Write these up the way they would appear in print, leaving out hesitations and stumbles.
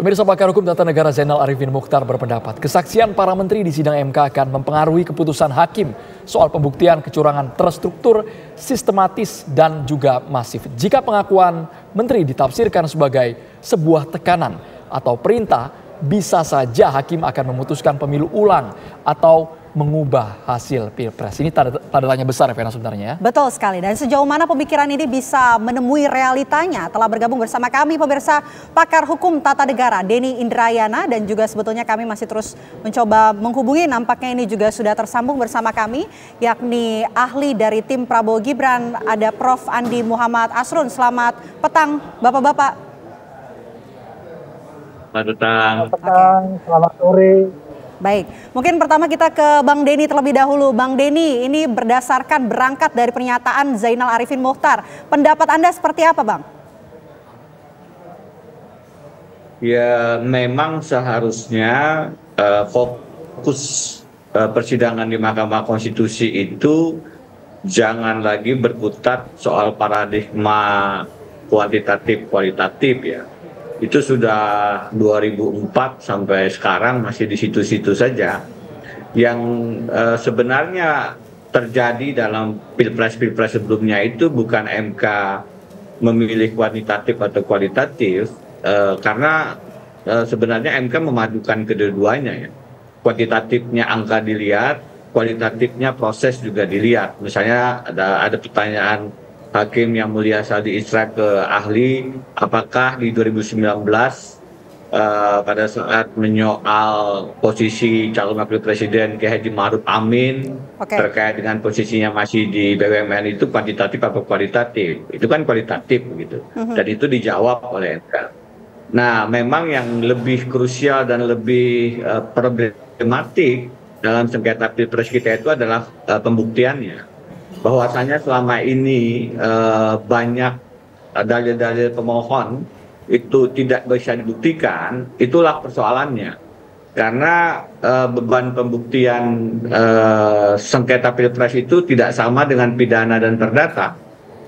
Pemirsa, pakar hukum tata negara Zainal Arifin Mokhtar berpendapat kesaksian para menteri di sidang MK akan mempengaruhi keputusan hakim soal pembuktian kecurangan terstruktur, sistematis, dan juga masif. Jika pengakuan menteri ditafsirkan sebagai sebuah tekanan atau perintah, bisa saja hakim akan memutuskan pemilu ulang atau mengubah hasil pilpres. Ini tanda tanya besar ya, Vena, sebenarnya ya. Betul sekali. Dan sejauh mana pemikiran ini bisa menemui realitanya? Telah bergabung bersama kami pemirsa pakar hukum tata negara Denny Indrayana, dan juga sebetulnya kami masih terus mencoba menghubungi, nampaknya ini juga sudah tersambung bersama kami, yakni ahli dari tim Prabowo Gibran, ada Prof. Andi Muhammad Asrun. Selamat petang Bapak-bapak. Selamat petang. Selamat petang, selamat sore. Baik, mungkin pertama kita ke Bang Denny terlebih dahulu. Bang Denny, ini berdasarkan berangkat dari pernyataan Zainal Arifin Mokhtar. Pendapat Anda seperti apa, Bang? Ya, memang seharusnya fokus persidangan di Mahkamah Konstitusi itu jangan lagi berkutat soal paradigma kuantitatif-kualitatif ya. Itu sudah 2004 sampai sekarang masih di situ-situ saja. Yang sebenarnya terjadi dalam pilpres-pilpres sebelumnya itu bukan MK memilih kuantitatif atau kualitatif, karena sebenarnya MK memadukan kedua-duanya ya. Kuantitatifnya angka dilihat, kualitatifnya proses juga dilihat. Misalnya ada pertanyaan Hakim Yang Mulia Saldi Isra ke ahli, apakah di 2019 pada saat menyoal posisi calon wakil presiden Kiai Haji Ma'ruf Amin terkait dengan posisinya masih di BUMN itu kuantitatif atau kualitatif? Itu kan kualitatif begitu. Dan itu dijawab oleh MK. Nah, memang yang lebih krusial dan lebih problematik dalam sengketa pilpres kita itu adalah pembuktiannya. Bahwasanya selama ini banyak dalil-dalil pemohon itu tidak bisa dibuktikan, itulah persoalannya. Karena beban pembuktian sengketa pilpres itu tidak sama dengan pidana dan perdata.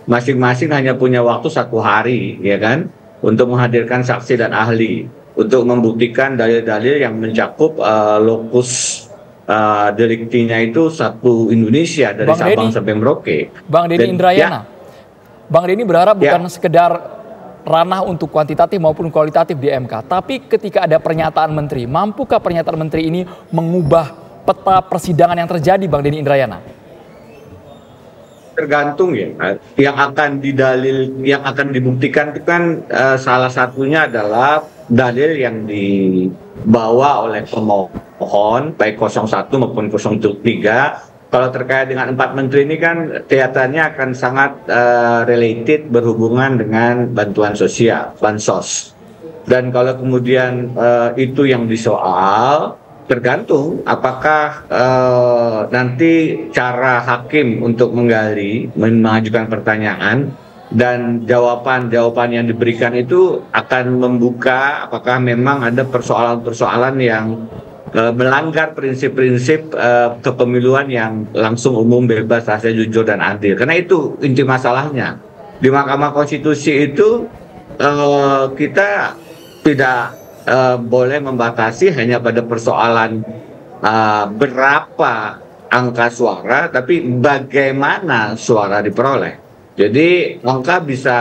Masing-masing hanya punya waktu 1 hari, ya kan, untuk menghadirkan saksi dan ahli, untuk membuktikan dalil-dalil yang mencakup lokus deliktinya itu satu Indonesia dari Sabang sampai Merauke. Bang Denny Indrayana, Bang Denny berharap bukan sekedar ranah untuk kuantitatif maupun kualitatif di MK, tapi ketika ada pernyataan menteri, mampukah pernyataan menteri ini mengubah peta persidangan yang terjadi, Bang Denny Indrayana? Tergantung ya, yang akan dibuktikan itu kan salah satunya adalah dalil yang dibawa oleh pemohon baik 01 maupun 03. Kalau terkait dengan 4 menteri ini kan kelihatannya akan sangat related, berhubungan dengan bantuan sosial, bansos. Dan kalau kemudian itu yang disoal, tergantung apakah nanti cara hakim untuk menggali, mengajukan pertanyaan, dan jawaban-jawaban yang diberikan itu akan membuka apakah memang ada persoalan-persoalan yang melanggar prinsip-prinsip kepemiluan yang langsung, umum, bebas, rahasia, jujur, dan adil. Karena itu inti masalahnya. Di Mahkamah Konstitusi itu kita tidak boleh membatasi hanya pada persoalan berapa angka suara, tapi bagaimana suara diperoleh. Jadi angka bisa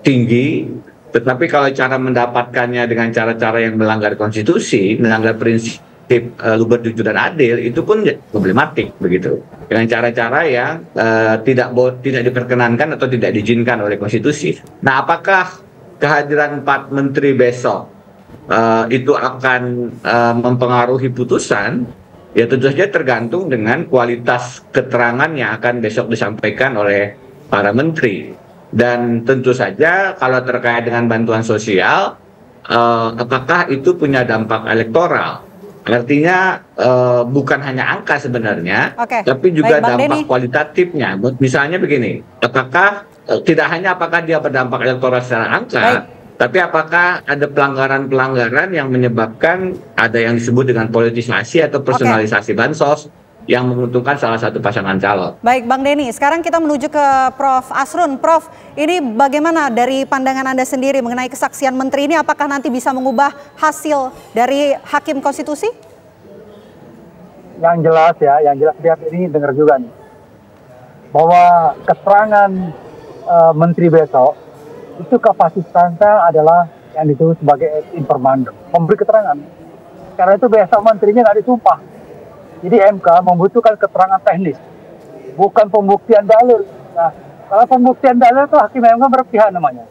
tinggi, tetapi kalau cara mendapatkannya dengan cara-cara yang melanggar konstitusi, melanggar prinsip luber, jujur, dan adil, itu pun problematik begitu. Dengan cara-cara yang tidak diperkenankan atau tidak diizinkan oleh konstitusi. Nah, apakah kehadiran 4 menteri besok itu akan mempengaruhi putusan? Ya tentu saja tergantung dengan kualitas keterangan yang akan besok disampaikan oleh para menteri. Dan tentu saja kalau terkait dengan bantuan sosial, apakah itu punya dampak elektoral? Artinya bukan hanya angka sebenarnya, tapi juga dampak kualitatifnya. Misalnya begini, apakah tidak hanya apakah dia berdampak elektoral secara angka, tapi apakah ada pelanggaran-pelanggaran yang menyebabkan ada yang disebut dengan politisasi atau personalisasi bansos, yang menguntungkan salah satu pasangan calon. Baik Bang Denny, sekarang kita menuju ke Prof. Asrun. Prof, ini bagaimana dari pandangan Anda sendiri mengenai kesaksian menteri ini? Apakah nanti bisa mengubah hasil dari Hakim Konstitusi? Yang jelas biar ini dengar juga nih, bahwa keterangan menteri besok itu kapasitasnya adalah yang disebut sebagai informandum, memberi keterangan. Karena itu besok menterinya nggak disumpah. Jadi MK membutuhkan keterangan teknis, bukan pembuktian dalil. Nah, kalau pembuktian dalil itu Hakim MK berpihak namanya.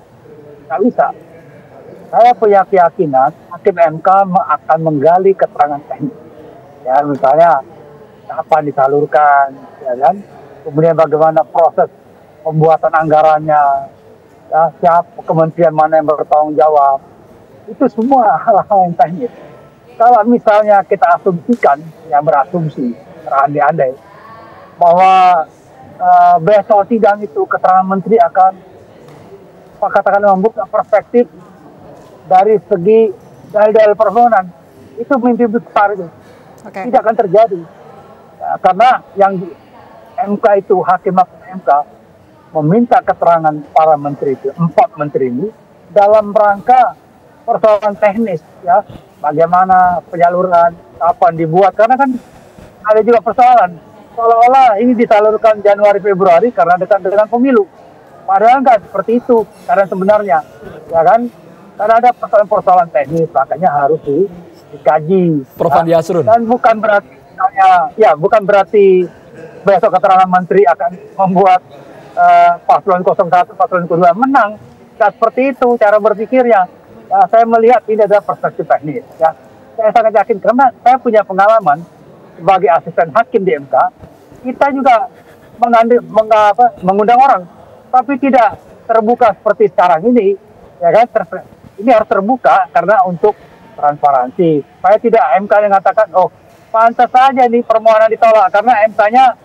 Nggak bisa. Saya punya keyakinan Hakim MK akan menggali keterangan teknis. Ya, misalnya kapan disalurkan, ya kan? Kemudian bagaimana proses pembuatan anggarannya, ya, siapa kementerian mana yang bertanggung jawab. Itu semua hal-hal yang teknis. Kalau misalnya kita asumsikan, yang berasumsi, terandai-andai, bahwa besok sidang itu keterangan menteri akan, katakan membuka perspektif dari segi dalil permohonan, itu mimpi besar itu. Okay. Tidak akan terjadi. Karena yang di MK itu, Hakim MK, meminta keterangan para menteri itu, 4 menteri ini, dalam rangka persoalan teknis, ya. Bagaimana penyaluran, kapan dibuat, karena kan ada juga persoalan seolah-olah ini disalurkan Januari Februari karena dekat dengan pemilu, padahal enggak seperti itu. Karena sebenarnya, ya kan, karena ada persoalan teknis, makanya harus dikaji. Prof. Andi Asrun. Dan bukan berarti besok keterangan menteri akan membuat paslon 01, paslon 02 menang. Tidak seperti itu cara berpikirnya. Ya, saya melihat ini adalah perspektif teknis. Ya. Saya sangat yakin karena saya punya pengalaman sebagai asisten hakim di MK. Kita juga mengundang orang, tapi tidak terbuka seperti sekarang ini. Ya kan? Ini harus terbuka karena untuk transparansi. Saya tidak MK yang mengatakan, oh pantas saja nih permohonan ditolak karena MK-nya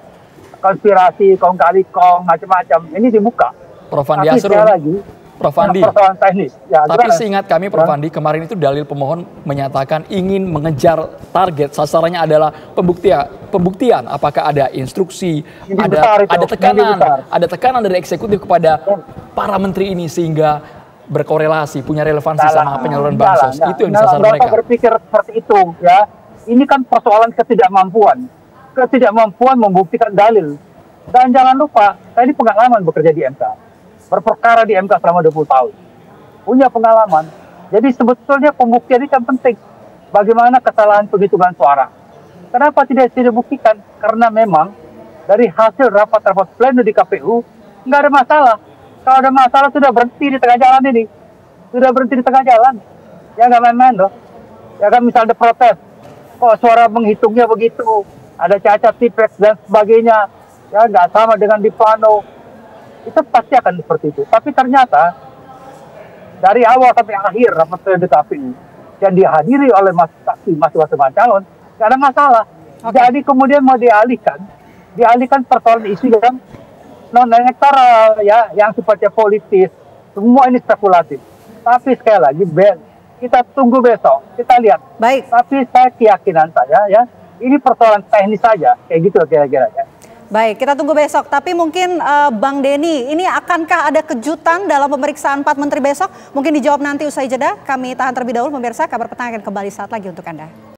konspirasi, kong kali kong, macam-macam. Ini dibuka. Prof. Andi Tapi Asrun. sekali lagi, Prof. Andi, persoalan teknis. Ya, tapi seingat kami Prof. Andi, kemarin itu dalil pemohon menyatakan ingin mengejar target, sasarannya adalah pembuktian. Apakah ada instruksi, ada tekanan dari eksekutif kepada para menteri ini sehingga berkorelasi, punya relevansi sama penyaluran bansos. Itu yang disasar mereka. Berpikir seperti itu, ya. Ini kan persoalan ketidakmampuan membuktikan dalil. Dan jangan lupa, saya ini pengalaman bekerja di MK. Berperkara di MK selama 20 tahun. Punya pengalaman. Jadi sebetulnya pembuktian ini kan penting. Bagaimana kesalahan penghitungan suara. Kenapa tidak dibuktikan? Karena memang dari hasil rapat-rapat pleno di KPU, nggak ada masalah. Kalau ada masalah sudah berhenti di tengah jalan ini. Sudah berhenti di tengah jalan. Ya nggak main-main loh. Ya kan misalnya ada protes. Kok suara menghitungnya begitu. Ada cacat tipek dan sebagainya. Ya nggak sama dengan di plano. Itu pasti akan seperti itu. Tapi ternyata dari awal sampai akhir rapat pleno di KPU yang dihadiri oleh masing-masing calon, nggak ada masalah. Okay. Jadi kemudian mau dialihkan persoalan isu yang non elektoral, ya, yang sifatnya politis. Semua ini spekulatif. Tapi sekali lagi, kita tunggu besok, kita lihat. Baik. Tapi keyakinan saya, ya, ini persoalan teknis saja, kayak gitu kira-kira. Ya. Baik, kita tunggu besok. Tapi mungkin Bang Denny, ini akankah ada kejutan dalam pemeriksaan 4 menteri besok? Mungkin dijawab nanti usai jeda. Kami tahan terlebih dahulu, pemirsa. Kabar Petang akan kembali saat lagi untuk Anda.